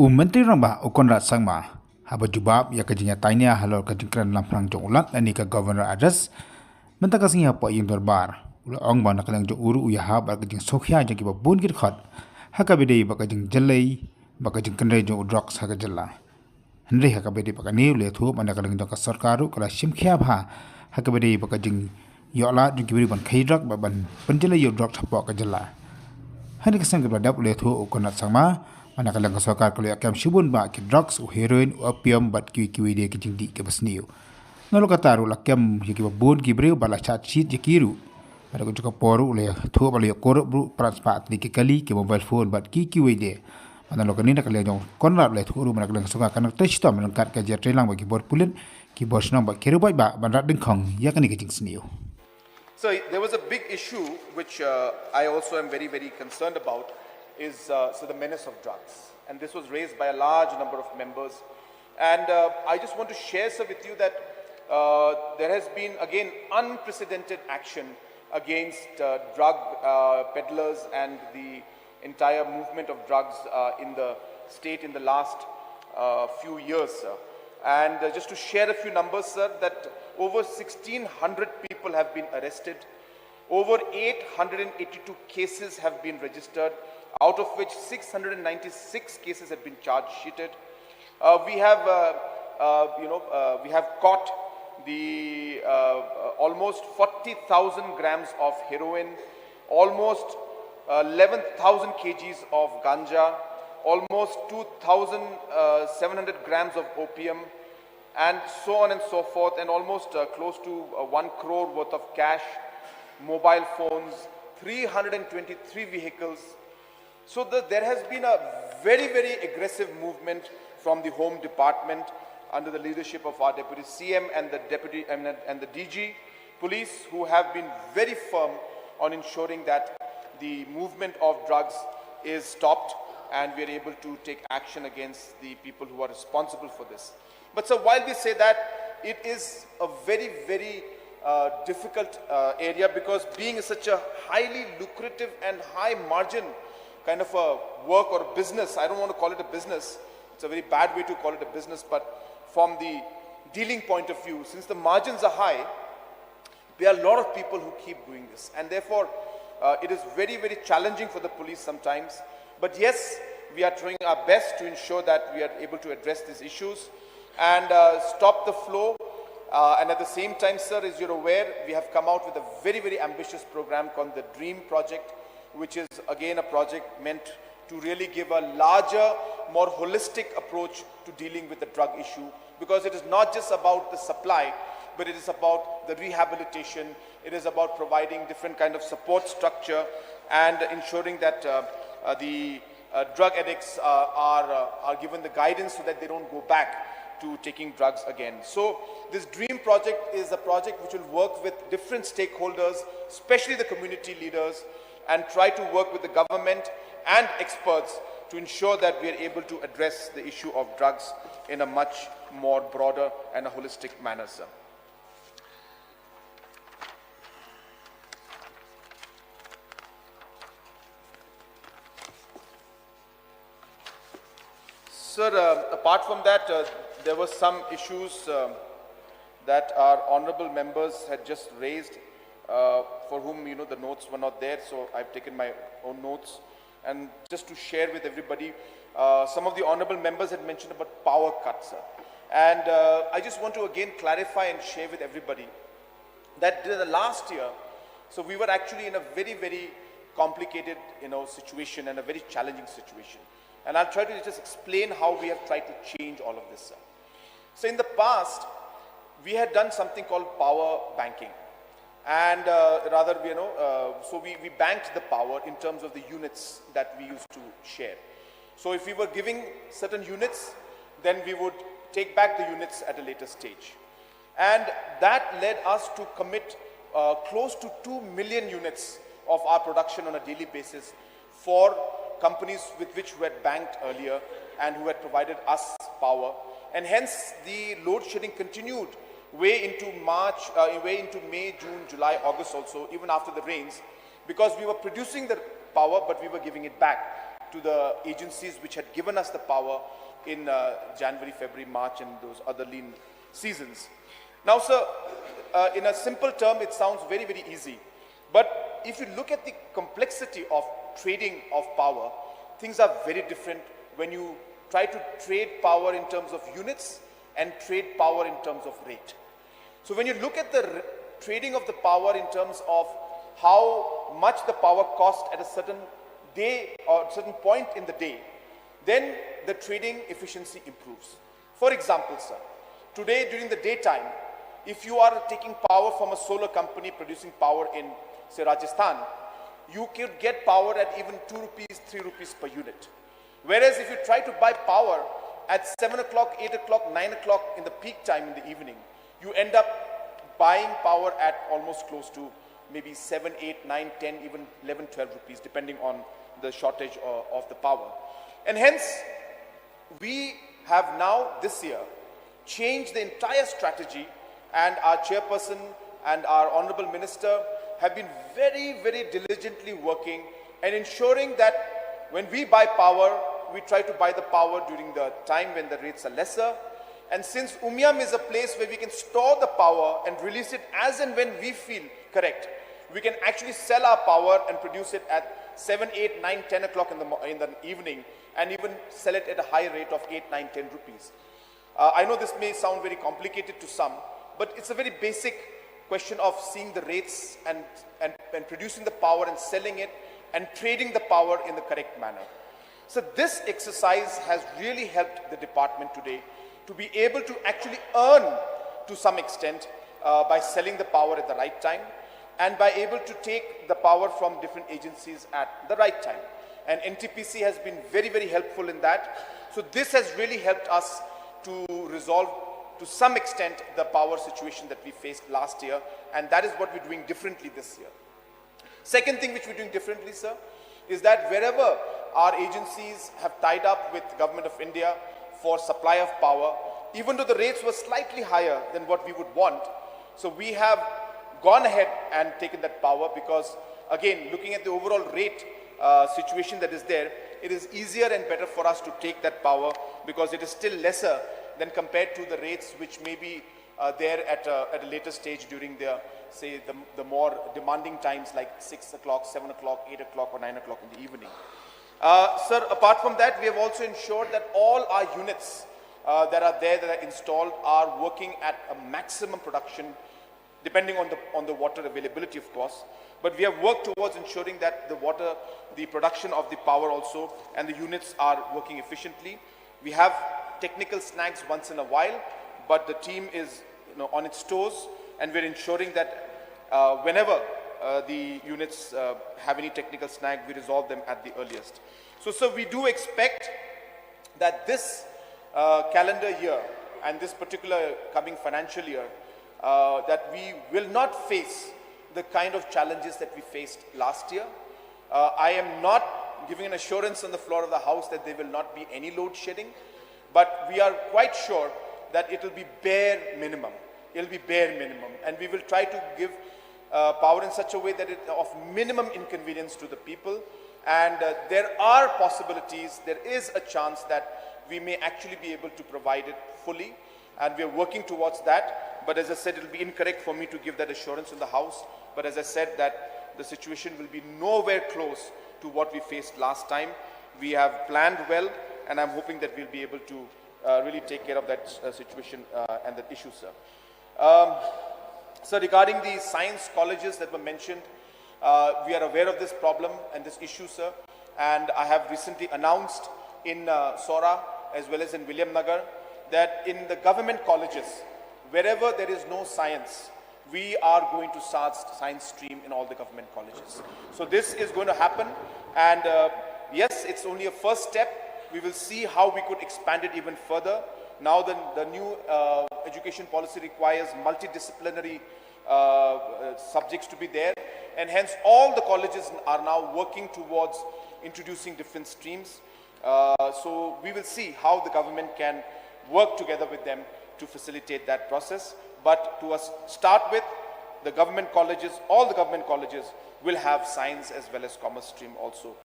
Menteri Ramba Ukonrat Sangma haba jubab ya kajinya tanya halal kajingkran lamprang jong ulat ani ka governor address mentaka singa po yung darbar ula ong ba nakalang jo uru uya haba kajing sokhya jang kiba bun git khat haka bede ba kajing jalai ba kajing kanre jo Drok haka jalla henry haka bede ba kani ule thu ba nakalang jo ka sarkaru kala simkhya bha haka bede ba kajing yola jang kibri ban khaidrak ba ban panjala yo Drok thapo ka jalla hani kasang ka dap ule thu Ukonrat Sangma Manakalang kasokar kalau akam shubun ba ki drugs o heroin o opium bat kiwi de ki jingdi ke basniu. Nalo kataru lakam ki babun ki Briew bala chat sheet kiru. Ada ko joka poru le thu bala korup bru transpat ni ki kali ki mobile phone bat kiwi de. Manalo kanina kali jong konrap le thu ru manakalang kasokar kan touch to melangkat ka jer trelang ba ki bor Pulit ki bor snong ba kiru ba banrat dengkhong ya kan ki jing sniu. So there was a big issue which I also am very concerned about. Is the menace of drugs, and this was raised by a large number of members, and I just want to share with you that there has been again unprecedented action against drug peddlers and the entire movement of drugs in the state in the last few years, sir. And just to share a few numbers, sir, that over 1,600 people have been arrested, over 882 cases have been registered, out of which 696 cases have been charge sheeted. We have caught the almost 40,000 grams of heroin, almost 11,000 kgs of ganja, almost 2,700 grams of opium, and so on and so forth, and almost close to 1 crore worth of cash, mobile phones, 323 vehicles. So there has been a very aggressive movement from the Home Department under the leadership of our Deputy CM and the Deputy and the DG Police, who have been very firm on ensuring that the movement of drugs is stopped and we are able to take action against the people who are responsible for this. But so while we say that, it is a very difficult area, because being such a highly lucrative and high margin kind of a work or business, I don't want to call it a business, it's a very bad way to call it a business, but from the dealing point of view, since the margins are high, there are a lot of people who keep doing this, and therefore it is very challenging for the police sometimes. But yes, we are trying our best to ensure that we are able to address these issues and stop the flow. And at the same time, sir, as you're aware, we have come out with a very ambitious program called the Dream Project, which is again a project meant to really give a larger, more holistic approach to dealing with the drug issue, because it is not just about the supply, but it is about the rehabilitation, it is about providing different kind of support structure and ensuring that the drug addicts are given the guidance so that they don't go back to taking drugs again. So this Dream Project is a project which will work with different stakeholders, especially the community leaders, and try to work with the government and experts to ensure that we are able to address the issue of drugs in a much more broader and a holistic manner, sir. Sir, apart from that, there were some issues that our honorable members had just raised, for whom the notes were not there, so I've taken my own notes. And just to share with everybody, some of the honorable members had mentioned about power cuts, sir. And I just want to again clarify and share with everybody that the last year, so we were actually in a very complicated situation and a very challenging situation. And I'll try to just explain how we have tried to change all of this, sir. So in the past, we had done something called power banking. And so we banked the power in terms of the units that we used to share. So if we were giving certain units, then we would take back the units at a later stage. And that led us to commit close to 2 million units of our production on a daily basis for companies with which we had banked earlier and who had provided us power. And hence the load shedding continued way into May, June, July, August also, even after the rains, because we were producing the power, but we were giving it back. to the agencies which had given us the power in January, February, March, and those other lean seasons. Now, sir, in a simple term, it sounds very, very easy. But if you look at the complexity of trading of power, things are very different when you try to trade power in terms of units and trade power in terms of rate. So when you look at the trading of the power in terms of how much the power cost at a certain day or certain point in the day, then the trading efficiency improves. For example, sir, today during the daytime, if you are taking power from a solar company producing power in, say, Rajasthan, you could get power at even 2 rupees, 3 rupees per unit. Whereas if you try to buy power at 7 o'clock, 8 o'clock, 9 o'clock in the peak time in the evening, you end up buying power at almost close to maybe 7, 8, 9, 10, even 11, 12 rupees, depending on the shortage of the power. And hence, we have now this year changed the entire strategy, and our chairperson and our honorable minister have been very, very diligently working and ensuring that when we buy power, we try to buy the power during the time when the rates are lesser. And since Umiam is a place where we can store the power and release it as and when we feel correct, we can actually sell our power and produce it at 7, 8, 9, 10 o'clock in the evening, and even sell it at a high rate of 8, 9, 10 rupees. I know this may sound very complicated to some, but it's a very basic question of seeing the rates and producing the power and selling it and trading the power in the correct manner. So this exercise has really helped the department today to be able to actually earn to some extent by selling the power at the right time and by able to take the power from different agencies at the right time. And NTPC has been very, very helpful in that. So this has really helped us to resolve to some extent the power situation that we faced last year, and that is what we're doing differently this year. Second thing which we're doing differently, sir, is that wherever our agencies have tied up with the Government of India for supply of power, even though the rates were slightly higher than what we would want, so we have gone ahead and taken that power because, again, looking at the overall rate situation that is there, it is easier and better for us to take that power because it is still lesser than compared to the rates which may be there at a later stage during the, say, the more demanding times like 6 o'clock, 7 o'clock, 8 o'clock or 9 o'clock in the evening. Sir, apart from that, we have also ensured that all our units that are there, that are installed, are working at a maximum production, depending on the water availability, of course. But we have worked towards ensuring that the production of the power also and the units are working efficiently. We have technical snags once in a while, but the team is on its toes, and we're ensuring that whenever the units have any technical snag, we resolve them at the earliest. So we do expect that this calendar year and this particular coming financial year, that we will not face the kind of challenges that we faced last year. I am not giving an assurance on the floor of the House that there will not be any load shedding, but we are quite sure that it will be bare minimum. It will be bare minimum, and we will try to give power in such a way that it is of minimum inconvenience to the people. And there are possibilities, there is a chance that we may actually be able to provide it fully, and we are working towards that. But as I said, it will be incorrect for me to give that assurance in the House. But as I said, that the situation will be nowhere close to what we faced last time. We have planned well, and I'm hoping that we'll be able to really take care of that situation and that issue, sir. So regarding the science colleges that were mentioned, we are aware of this problem and this issue, sir. And I have recently announced in Sora as well as in William Nagar that in the government colleges, wherever there is no science, we are going to start science stream in all the government colleges. So this is going to happen, and yes, it's only a first step. We will see how we could expand it even further. Now the new education policy requires multidisciplinary subjects to be there, and hence all the colleges are now working towards introducing different streams. So we will see how the government can work together with them to facilitate that process. But to start with, the government colleges, all the government colleges will have science as well as commerce stream also